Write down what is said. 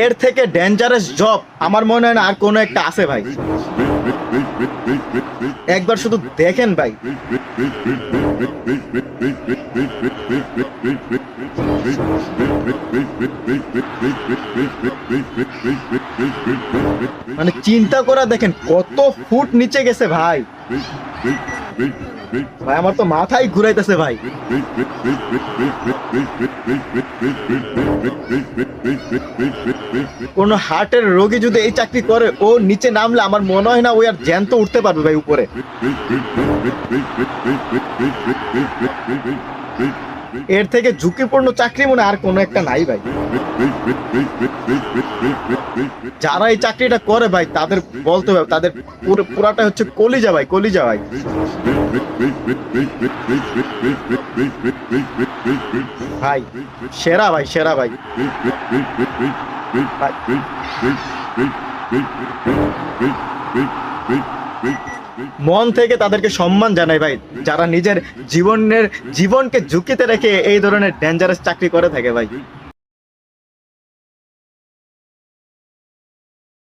এর থেকে dangerous job আমার মনে হয় না আর কোনো একটা আছে ভাই। একবার শুধু দেখেন ভাই, মানে চিন্তা করা দেখেন কত ফুট নিচে গেছে ভাই। ভাই আমার তো মাথায় ঘুরাইতেছে ভাই। কোন হার্টের রোগী যদি এই চাকরি করে, ও নিচে নামলে আমার মনে হয় না ওই আর জ্যান্ত উঠতে পারবে ভাই উপরে। এর থেকে ঝুঁকিপূর্ণ চাকরি মনে আর কোনো একটা নাই ভাই। যারা এই চাকরিটা করে ভাই তাদের বলতে হবে, তাদের পুরাটা হচ্ছে কলিজা ভাই, কলিজা ভাই। ভাই সেরা ভাই, সেরা ভাই। মন থেকে তাদেরকে সম্মান জানাই ভাই, যারা নিজের জীবনকে ঝুঁকিতে রেখে এই ধরনের ডেঞ্জারাস চাকরি করে থাকে ভাই।